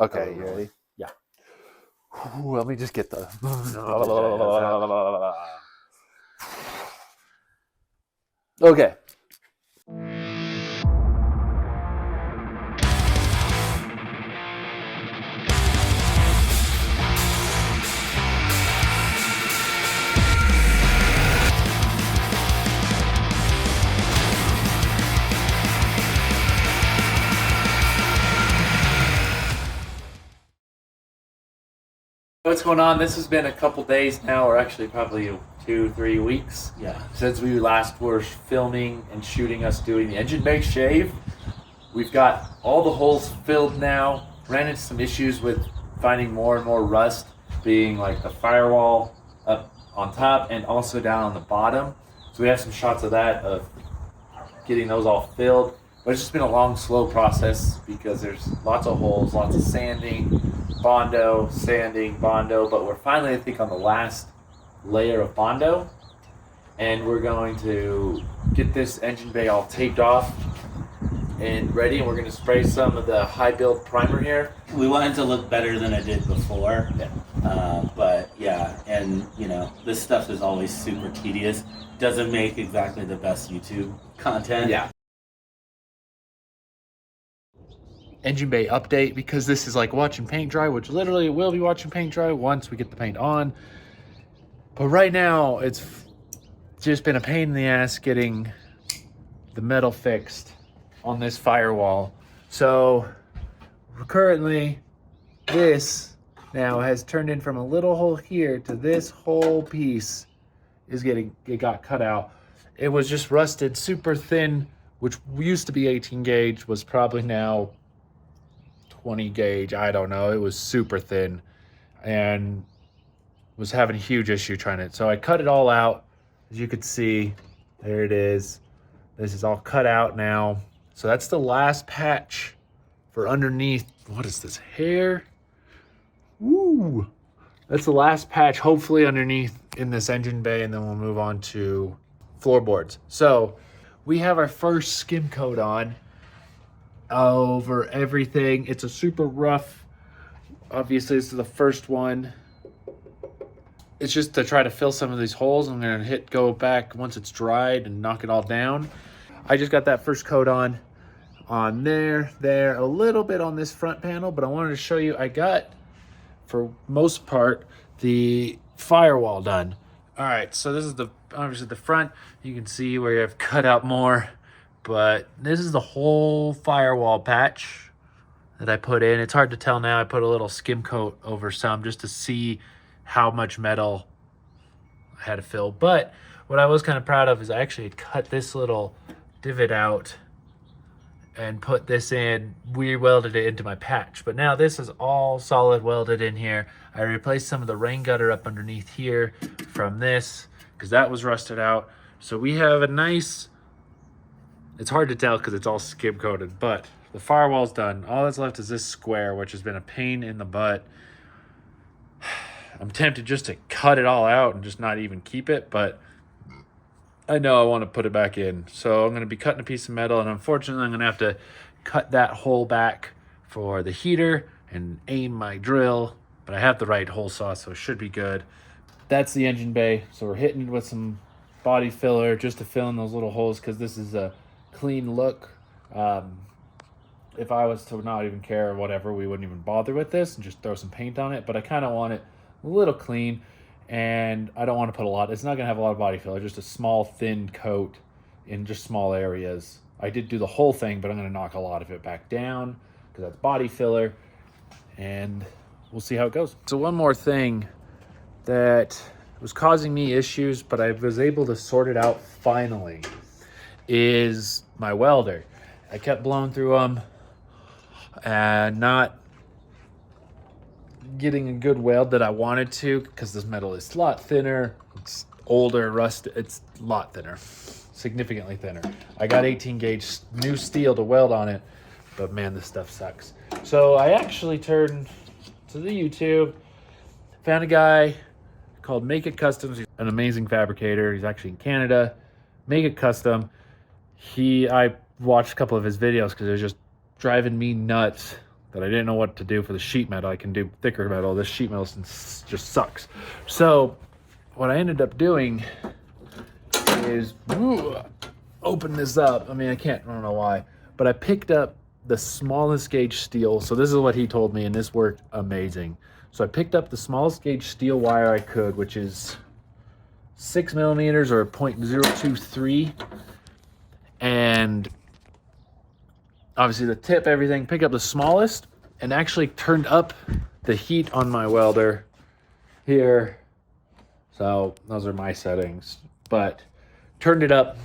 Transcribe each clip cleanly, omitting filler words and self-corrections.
Okay, you ready? Yeah. Ooh, let me just get the. Okay. What's going on? This has been a couple days now, or actually probably 2-3 weeks. Yeah. Since we last were filming and shooting us doing the engine bay shave. We've got all the holes filled now. Ran into some issues with finding more and more rust, being like the firewall up on top and also down on the bottom. So we have some shots of that, of getting those all filled. But it's just been a long, slow process because there's lots of holes, lots of sanding, Bondo, sanding, Bondo, but we're finally, I think, on the last layer of Bondo, and we're going to get this engine bay all taped off and ready, and we're going to spray some of the high build primer here. We wanted to look better than it did before, but yeah, and you know, this stuff is always super tedious. Doesn't make exactly the best YouTube content. Yeah. Engine bay update, because this is like watching paint dry, which literally will be watching paint dry once we get the paint on. But right now, it's just been a pain in the ass getting the metal fixed on this firewall. So currently, this now has turned in from a little hole here to this whole piece it got cut out. It was just rusted super thin, which used to be 18 gauge, was probably now 20 gauge, I don't know. It was super thin and was having a huge issue trying it. So I cut it all out. As you could see, there it is. This is all cut out now. So that's the last patch for underneath. What is this, hair? Woo! That's the last patch, hopefully underneath in this engine bay, and then we'll move on to floorboards. So we have our first skim coat on over everything. It's a super rough, obviously this is the first one. It's just to try to fill some of these holes. I'm gonna go back once it's dried and knock it all down. I just got that first coat on there, a little bit on this front panel, but I wanted to show you, I got, for most part, the firewall done. All right, so this is obviously the front. You can see where I've cut out more, but this is the whole firewall patch that I put in. It's hard to tell now. I put a little skim coat over some just to see how much metal I had to fill. But what I was kind of proud of is I actually had cut this little divot out and put this in. We welded it into my patch, but now this is all solid welded in here. I replaced some of the rain gutter up underneath here from this because that was rusted out. So we have a nice, it's hard to tell because it's all skim coated, but the firewall's done. All that's left is this square, which has been a pain in the butt. I'm tempted just to cut it all out and just not even keep it, but I know I want to put it back in. So I'm going to be cutting a piece of metal, and unfortunately I'm going to have to cut that hole back for the heater and aim my drill, but I have the right hole saw, so it should be good. That's the engine bay. So we're hitting it with some body filler just to fill in those little holes because this is a clean look. If I was to not even care or whatever, we wouldn't even bother with this and just throw some paint on it, but I kind of want it a little clean, and I don't want to put a lot. It's not going to have a lot of body filler, just a small thin coat in just small areas. I did do the whole thing, but I'm going to knock a lot of it back down because that's body filler, and we'll see how it goes. So one more thing that was causing me issues, but I was able to sort it out finally, is my welder. I kept blowing through them and not getting a good weld that I wanted to because this metal is a lot thinner. It's older, rusted. It's a lot thinner, significantly thinner. I got 18 gauge new steel to weld on it, but man, this stuff sucks. So I actually turned to the YouTube, found a guy called Make It Customs. He's an amazing fabricator. He's actually in Canada. Make It Custom. I watched a couple of his videos because it was just driving me nuts that I didn't know what to do for the sheet metal. I can do thicker metal. This sheet metal just sucks. So what I ended up doing is open this up. I mean, I don't know why, but I picked up the smallest gauge steel. So this is what he told me, and this worked amazing. So I picked up the smallest gauge steel wire I could, which is 6 millimeters or 0.023, and obviously the tip, everything, pick up the smallest, and actually turned up the heat on my welder here. So those are my settings, but turned it up,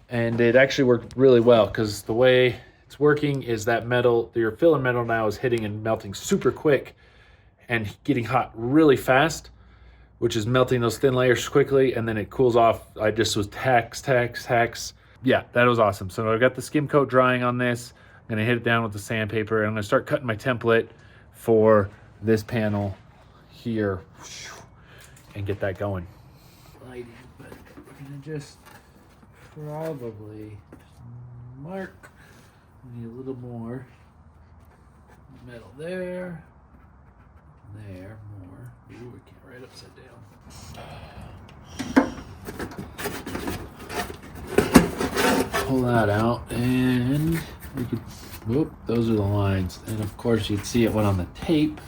and it actually worked really well, because the way it's working is that metal, your filler metal now is hitting and melting super quick and getting hot really fast, which is melting those thin layers quickly, and then it cools off. I just was hex. Yeah, that was awesome. So I got the skim coat drying on this. I'm gonna hit it down with the sandpaper, and I'm gonna start cutting my template for this panel here and get that going. Lighting, but we're gonna just probably mark. We need a little more metal there. There, more. Ooh, we can't write upside down. Pull that out, and we could, whoop, those are the lines. And of course you'd see it went on the tape,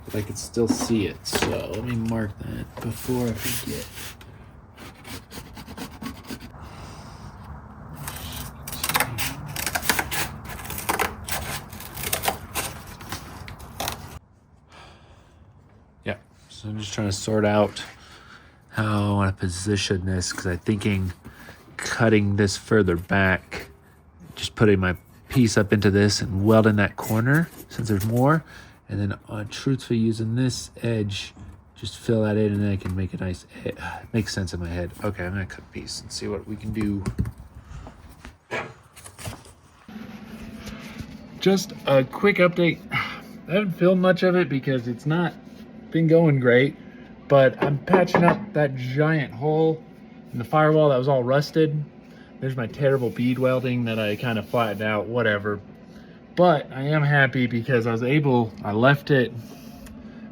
but I could still see it. So let me mark that before I forget. Yeah, so I'm just trying to sort out how I want to position this, because I'm thinking cutting this further back, just putting my piece up into this and welding that corner since there's more, and then truthfully using this edge, just fill that in, and then I can make a nice, it makes sense in my head. Okay, I'm gonna cut a piece and see what we can do. Just a quick update. I haven't filmed much of it because it's not been going great, but I'm patching up that giant hole in the firewall that was all rusted. There's my terrible bead welding that I kind of flattened out, whatever. But I am happy because I left it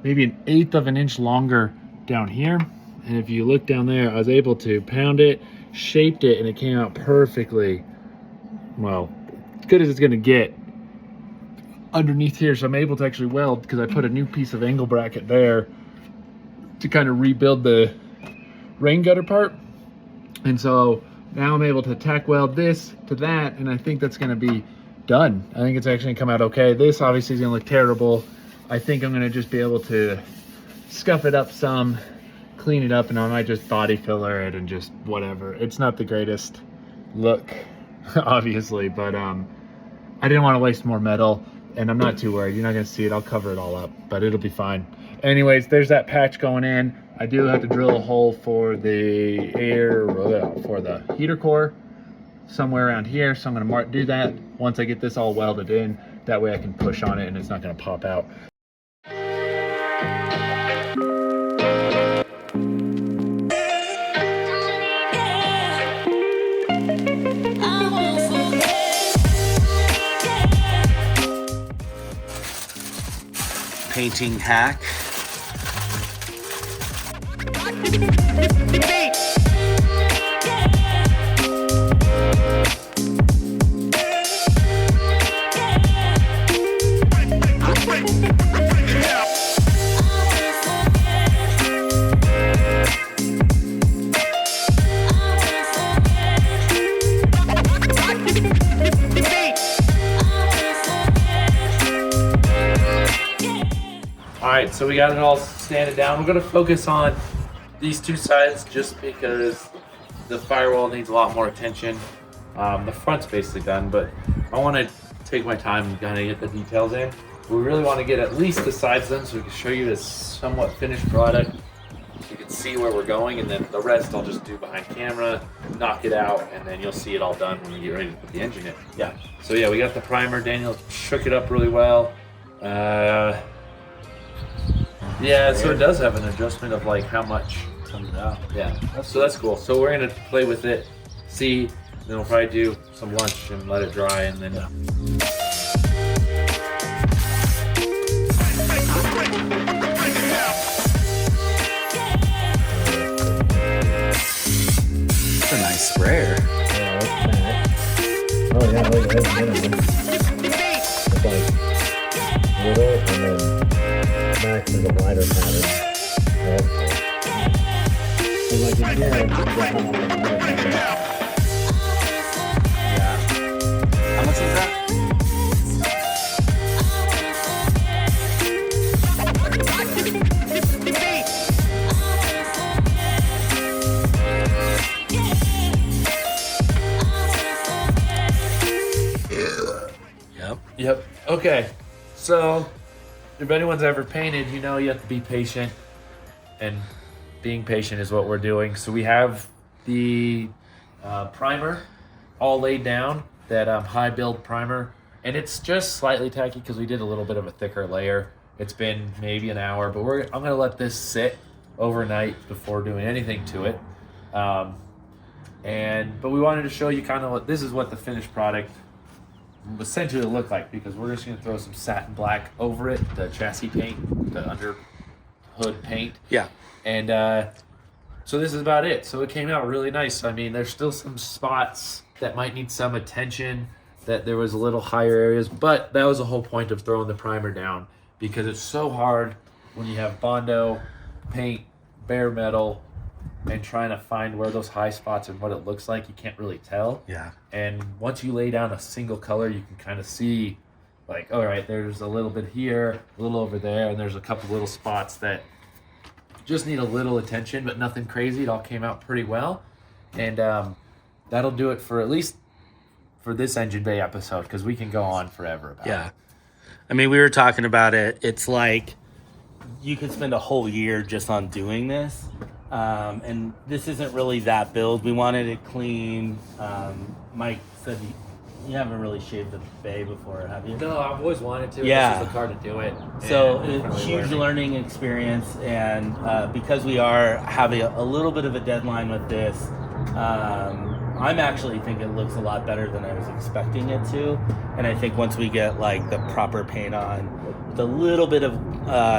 maybe 1/8 of an inch longer down here. And if you look down there, I was able to pound it, shaped it, and it came out perfectly, well, as good as it's gonna get underneath here. So I'm able to actually weld, because I put a new piece of angle bracket there to kind of rebuild the rain gutter part. And so now I'm able to tack weld this to that, and I think that's gonna be done. I think it's actually gonna come out okay. This obviously is gonna look terrible. I think I'm gonna just be able to scuff it up some, clean it up, and I might just body filler it and just whatever. It's not the greatest look, obviously, but I didn't want to waste more metal, and I'm not too worried. You're not gonna see it. I'll cover it all up, but it'll be fine. Anyways, there's that patch going in. I do have to drill a hole for the for the heater core somewhere around here, so I'm gonna do that once I get this all welded in. That way I can push on it and it's not gonna pop out. Painting hack. All right, so we got it all sanded down. We're gonna focus on these two sides just because the firewall needs a lot more attention. The front's basically done, but I wanna take my time and kind of get the details in. We really wanna get at least the sides done so we can show you this somewhat finished product. So you can see where we're going, and then the rest I'll just do behind camera, knock it out, and then you'll see it all done when we get ready to put the engine in. Yeah, so yeah, we got the primer. Daniel shook it up really well. Yeah, so it does have an adjustment of like how much comes out. Yeah, so that's cool. So we're gonna play with it, see, then we'll probably do some lunch and let it dry, and then. middle, and then Max is a wider pattern. So like in here, it's got a wider pattern. Yeah. How much is that? Yep. Okay. So, if anyone's ever painted, you know you have to be patient, and being patient is what we're doing. So we have the primer all laid down, that high build primer, and it's just slightly tacky because we did a little bit of a thicker layer. It's been maybe an hour, but I'm gonna let this sit overnight before doing anything to it. But we wanted to show you kind of what this is, what the finished product essentially look like, because we're just going to throw some satin black over it, the chassis paint, the under hood paint. Yeah. And so this is about it. So it came out really nice. I mean, there's still some spots that might need some attention, that there was a little higher areas, but that was the whole point of throwing the primer down, because it's so hard when you have Bondo paint, bare metal, and trying to find where those high spots and what it looks like. You can't really tell. Yeah. And once you lay down a single color, you can kind of see, like, all right, there's a little bit here, a little over there, and there's a couple little spots that just need a little attention, but nothing crazy. It all came out pretty well. And that'll do it for at least for this Engine Bay episode, because we can go on forever about it. I mean, we were talking about it. It's like you could spend a whole year just on doing this. And this isn't really that build. We wanted it clean. Mike said you haven't really shaved the bay before, have you? No, I've always wanted to. Yeah. This is the car to do it. So And it's really huge learning experience, and because we are having a little bit of a deadline with this, I'm actually think it looks a lot better than I was expecting it to. And I think once we get like the proper paint on, with a little bit of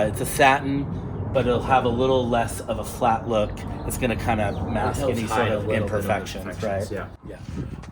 it's a satin, but it'll have a little less of a flat look. It's going to kind of mask helps any hide sort a of little bit of imperfections, right? Yeah. Yeah.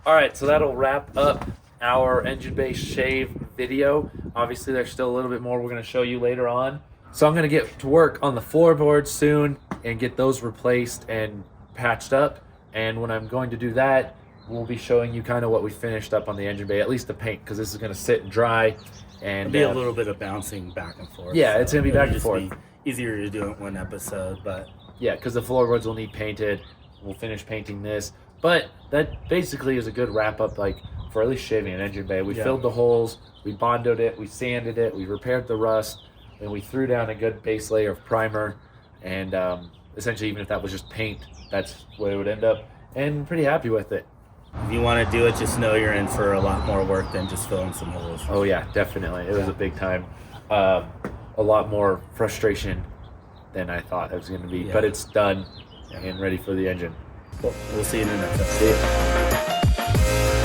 All right, so that'll wrap up our Engine Bay shave video. Obviously, there's still a little bit more we're going to show you later on. So I'm going to get to work on the floorboards soon and get those replaced and patched up. And when I'm going to do that, we'll be showing you kind of what we finished up on the Engine Bay, at least the paint, because this is going to sit and dry. And It'll be a little bit of bouncing back and forth. Yeah, it's going to be back and It'll forth. just be easier to do it one episode, but Yeah, because the floorboards will need painted. We'll finish painting this. But that basically is a good wrap up, like, for at least shaving an Engine Bay. We filled the holes, we bondoed it, we sanded it, we repaired the rust, and we threw down a good base layer of primer. And essentially, even if that was just paint, that's where it would end up. And I'm pretty happy with it. if you want to do it, just know you're in for a lot more work than just filling some holes. Oh yeah, definitely. It was a big time. A lot more frustration than I thought it was going to be, but it's done and ready for the engine. Cool. We'll see you in the next episode. See ya.